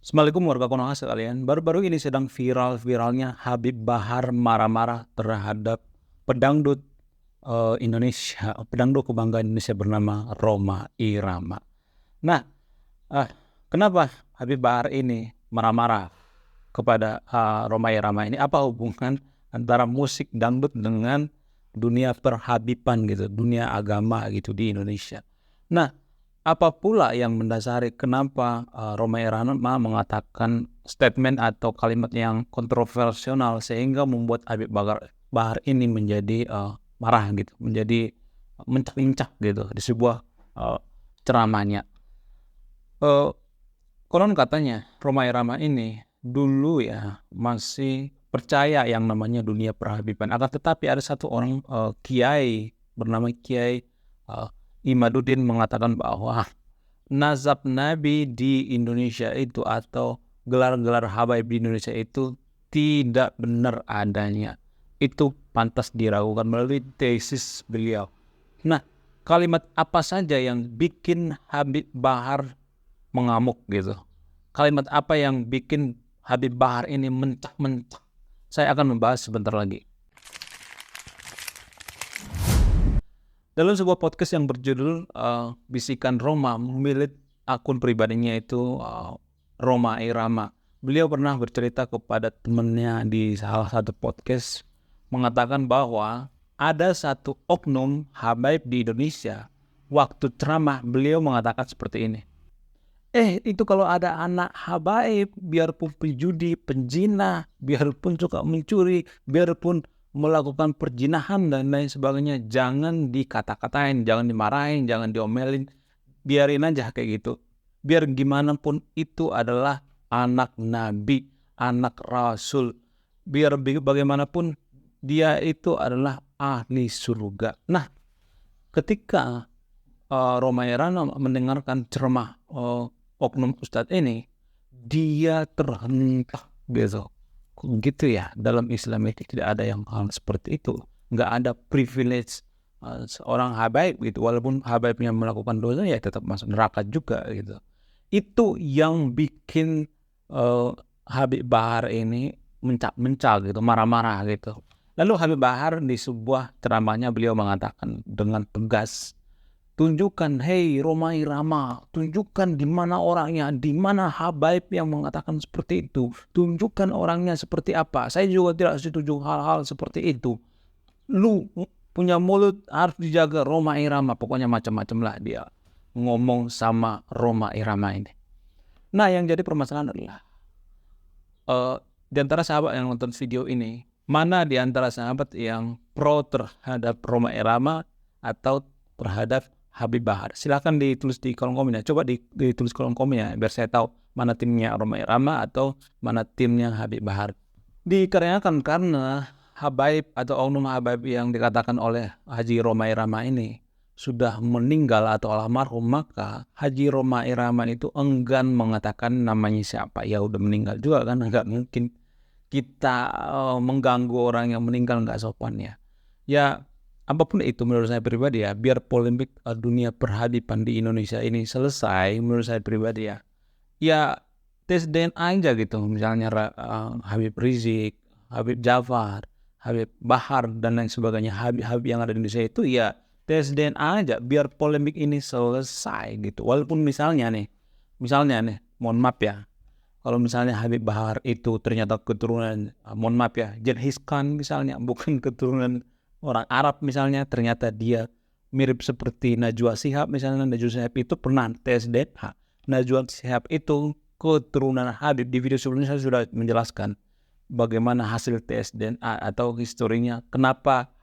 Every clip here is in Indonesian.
Assalamualaikum warga Konoha sekalian. Baru-baru ini sedang viral-viralnya Habib Bahar marah-marah terhadap pedangdut Indonesia, pedangdut kebanggaan Indonesia bernama Rhoma Irama. Nah, ah, kenapa Habib Bahar ini marah-marah kepada Rhoma Irama ini? Apa hubungan antara musik dangdut dengan dunia perhabiban gitu, dunia agama gitu di Indonesia? Nah, apa pula yang mendasari kenapa Rhoma Irama mengatakan statement atau kalimat yang kontroversial sehingga membuat Habib Bahar ini menjadi marah gitu, menjadi mencak-incak gitu di sebuah ceramahnya. Konon katanya Rhoma Irama ini dulu ya masih percaya yang namanya dunia perhabiban. Akan tetapi ada satu orang kiai bernama Kiai Imaduddin mengatakan bahwa nazab Nabi di Indonesia itu atau gelar-gelar habaib di Indonesia itu tidak benar adanya. Itu pantas diragukan melalui tesis beliau. Nah, kalimat apa saja yang bikin Habib Bahar mengamuk gitu? Kalimat apa yang bikin Habib Bahar ini mencak-mencak? Saya akan membahas sebentar lagi. Dalam sebuah podcast yang berjudul Bisikan Roma, milik akun pribadinya itu Rhoma Irama. Beliau pernah bercerita kepada temannya di salah satu podcast mengatakan bahwa ada satu oknum habaib di Indonesia. Waktu ceramah beliau mengatakan seperti ini. Itu kalau ada anak habaib, biarpun penjudi, penjina, biarpun suka mencuri, biarpun melakukan perjinahan dan lain sebagainya, jangan dikata-katain, jangan dimarahin, jangan diomelin, biarin aja kayak gitu. Biar gimana pun itu adalah anak nabi, anak rasul. Biar bagaimanapun dia itu adalah ahli surga. Nah, ketika Rhoma Irama mendengarkan ceramah oknum ustadz ini, dia terhentak gitu ya. Dalam Islam itu tidak ada yang hal seperti itu, nggak ada privilege seorang habaib gitu, walaupun habaibnya melakukan dosa ya tetap masuk neraka juga gitu. Itu yang bikin Habib Bahar ini mencak-mencak gitu, marah-marah gitu. Lalu Habib Bahar di sebuah ceramahnya beliau mengatakan dengan tegas, tunjukkan, hei Rhoma Irama, tunjukkan di mana orangnya, di mana habaib yang mengatakan seperti itu. Tunjukkan orangnya seperti apa. Saya juga tidak setuju hal-hal seperti itu. Lu punya mulut harus dijaga, Rhoma Irama. Pokoknya macam-macam lah dia ngomong sama Rhoma Irama ini. Nah, yang jadi permasalahan adalah di antara sahabat yang nonton video ini, mana di antara sahabat yang pro terhadap Rhoma Irama atau terhadap Habib Bahar? Silahkan ditulis di kolom komen ya. Coba ditulis kolom komen ya, biar saya tahu mana timnya Rhoma Irama atau mana timnya Habib Bahar. Dikarenakan karena habaib atau oknum habaib yang dikatakan oleh Haji Rhoma Irama ini sudah meninggal atau almarhum, maka Haji Rhoma Irama itu enggan mengatakan namanya siapa. Ya udah meninggal juga kan, nggak mungkin kita mengganggu orang yang meninggal, nggak sopan ya. Ya, apapun itu menurut saya pribadi ya, biar polemik dunia perhabiban di Indonesia ini selesai, menurut saya pribadi ya, tes DNA aja gitu. Misalnya Habib Rizik, Habib Jafar, Habib Bahar dan lain sebagainya, Habib yang ada di Indonesia itu ya tes DNA aja, biar polemik ini selesai gitu. Walaupun misalnya nih, mohon maaf ya, kalau misalnya Habib Bahar itu ternyata keturunan, mohon maaf ya, Genghis Khan misalnya, bukan keturunan orang Arab misalnya, ternyata dia mirip seperti Najwa Shihab misalnya. Najwa Shihab itu pernah tes DNA. Najwa Shihab itu keturunan Habib. Di video sebelumnya saya sudah menjelaskan bagaimana hasil tes DNA atau historinya, kenapa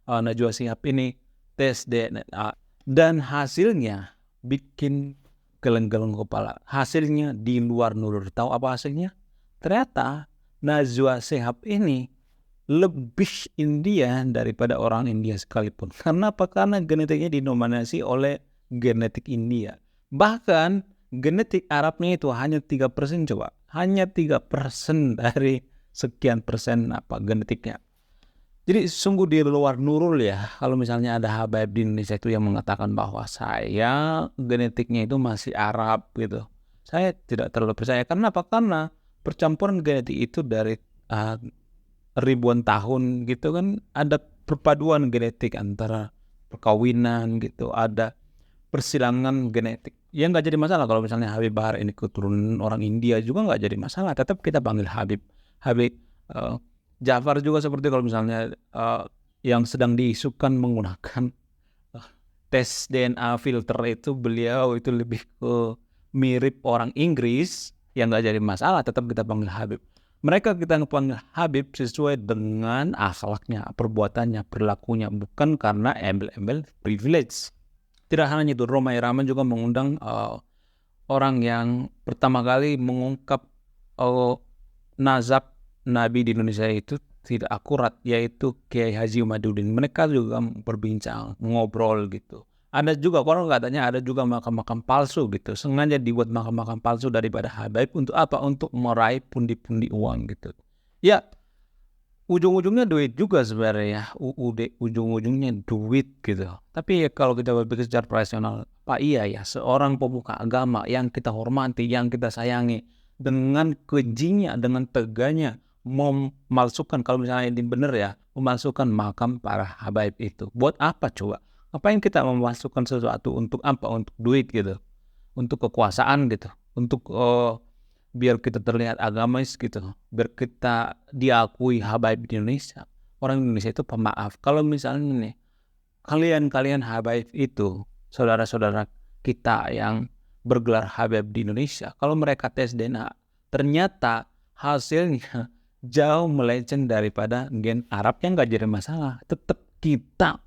Najwa Shihab ini tes DNA, dan hasilnya bikin geleng-geleng kepala. Hasilnya di luar nurul. Tahu apa hasilnya? Ternyata Najwa Shihab ini lebih India daripada orang India sekalipun. Karena apa? Karena genetiknya dinominasi oleh genetik India. Bahkan genetik Arabnya itu hanya 3% coba. Hanya 3% dari sekian persen genetiknya. Jadi sungguh di luar nurul ya kalau misalnya ada habaib di Indonesia itu yang mengatakan bahwa saya genetiknya itu masih Arab gitu. Saya tidak terlalu percaya. Karena apa? Karena percampuran genetik itu dari ribuan tahun gitu kan, ada perpaduan genetik antara perkawinan gitu, ada persilangan genetik. Ya nggak jadi masalah kalau misalnya Habib Bahar ini keturunan orang India juga nggak jadi masalah. Tetap kita panggil Habib. Habib Jafar juga seperti kalau misalnya yang sedang diisukan menggunakan tes DNA filter itu, beliau itu lebih ke mirip orang Inggris, yang nggak jadi masalah, tetap kita panggil Habib. Mereka kita panggil Habib sesuai dengan akhlaknya, perbuatannya, perilakunya, bukan karena embel-embel privilege. Tidak hanya itu, Rhoma Irama juga mengundang orang yang pertama kali mengungkap nazab Nabi di Indonesia itu tidak akurat, yaitu Kiai Haji Umaduddin. Mereka juga berbincang, ngobrol gitu. Ada juga, orang katanya ada juga makam-makam palsu gitu, sengaja dibuat makam-makam palsu daripada Habib. Untuk apa? Untuk meraih pundi-pundi uang gitu. Ya, ujung-ujungnya duit juga sebenarnya, ujung-ujungnya duit gitu. Tapi ya kalau kita berpikir secara rasional, Pak, iya ya, seorang pemuka agama yang kita hormati, yang kita sayangi, dengan kejinya, dengan teganya memalsukan, kalau misalnya ini benar ya, memalsukan makam para habaib itu. Buat apa coba? Ngapain kita memasukkan sesuatu, untuk apa? Untuk duit gitu, untuk kekuasaan gitu, untuk biar kita terlihat agamis gitu, biar kita diakui habaib di Indonesia. Orang Indonesia itu pemaaf. Kalau misalnya nih, kalian habaib itu, saudara-saudara kita yang bergelar habaib di Indonesia, kalau mereka tes DNA, ternyata hasilnya jauh melenceng daripada gen Arab, yang nggak jadi masalah. Tetap kita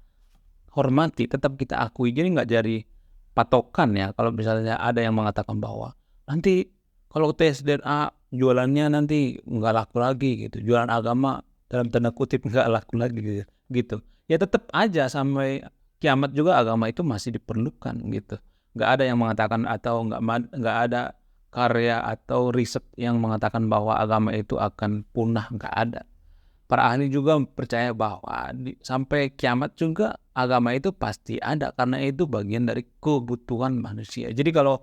hormati, tetap kita akui. Jadi nggak jadi patokan ya kalau misalnya ada yang mengatakan bahwa nanti kalau tes DNA jualannya nanti nggak laku lagi gitu, jualan agama dalam tanda kutip nggak laku lagi gitu. Ya tetap aja sampai kiamat juga agama itu masih diperlukan gitu. Nggak ada yang mengatakan, atau nggak ada karya atau riset yang mengatakan bahwa agama itu akan punah, nggak ada. Para ahli juga percaya bahwa sampai kiamat juga agama itu pasti ada, karena itu bagian dari kebutuhan manusia. Jadi kalau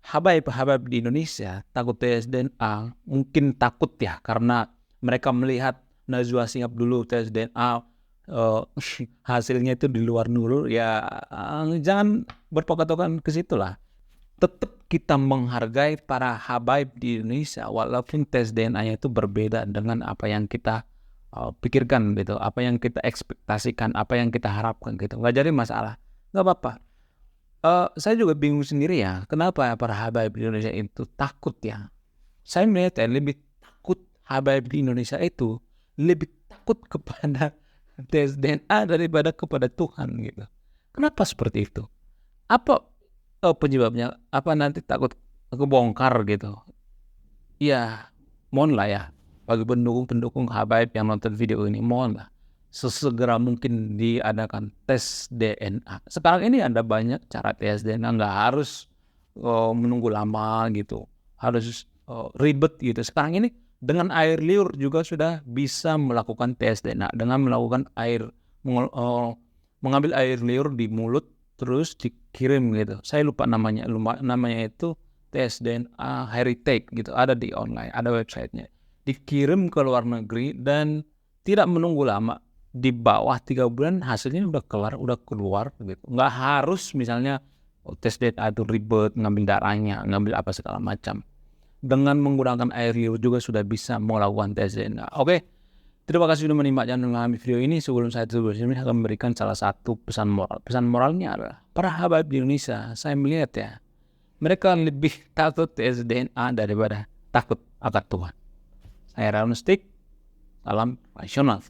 habaib di Indonesia takut tes DNA, mungkin takut ya karena mereka melihat Najwa Shihab dulu tes DNA hasilnya itu di luar nurul ya. Jangan berpatokan ke situ lah. Tetap kita menghargai para habaib di Indonesia walaupun tes DNA-nya itu berbeda dengan apa yang kita pikirkan gitu, apa yang kita ekspektasikan, apa yang kita harapkan gitu. Nggak jadi masalah, nggak apa-apa. Saya juga bingung sendiri ya, kenapa para habaib di Indonesia itu takut ya. Saya melihat lebih takut habaib di Indonesia itu lebih takut kepada tes DNA daripada kepada Tuhan gitu. Kenapa seperti itu? Apa penyebabnya? Apa nanti takut kebongkar gitu? Ya, mohon lah ya, bagi pendukung habaib yang nonton video ini, mohon lah sesegera mungkin diadakan tes DNA. Sekarang ini ada banyak cara tes DNA, nggak harus menunggu lama gitu, harus ribet gitu. Sekarang ini dengan air liur juga sudah bisa melakukan tes DNA, dengan melakukan mengambil air liur di mulut terus dikirim gitu. Saya lupa namanya itu tes DNA Heritage gitu, ada di online, ada websitenya. Dikirim ke luar negeri dan tidak menunggu lama, di bawah 3 bulan hasilnya udah keluar gitu. Nggak harus misalnya tes DNA itu ribet, ngambil darahnya, ngambil apa segala macam. Dengan menggunakan air liur juga sudah bisa melakukan tes DNA. Oke, terima kasih sudah menyimak dan memahami video ini. Sebelum saya tutup, saya akan memberikan salah satu pesan moral. Pesan moralnya adalah, para habaib di Indonesia, saya melihat ya, mereka lebih takut tes DNA daripada takut akan Tuhan. Saya Raul Stik, salam rasional.